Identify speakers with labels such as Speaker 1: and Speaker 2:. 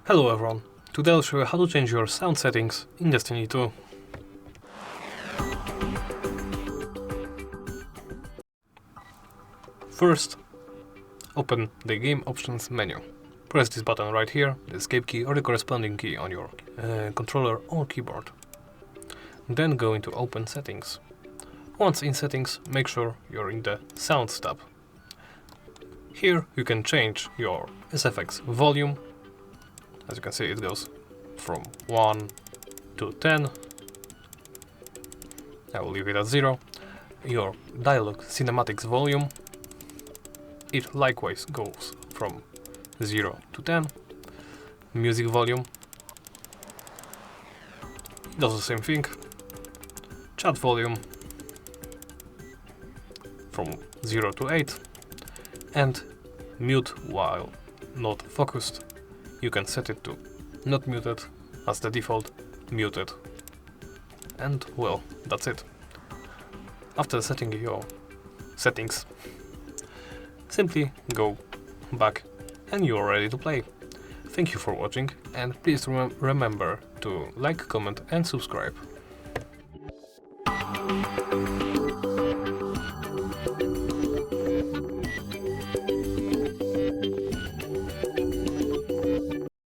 Speaker 1: Hello everyone, today I'll show you how to change your sound settings in Destiny 2. First, open the game options menu. Press this button right here, the escape key or the corresponding key on your controller or keyboard. Then go into open settings. Once in settings, make sure you're in the sounds tab. Here you can change your SFX volume. As you can see, it goes from 1 to 10. I will leave it at 0. Your Dialog cinematics volume. It likewise goes from 0 to 10. Music volume does the same thing. Chat volume from 0 to 8. And mute while not focused. You can set it to not muted as the default, muted. And well, that's it. After setting your settings, simply go back and you're ready to play. Thank you for watching and please remember to like, comment and subscribe.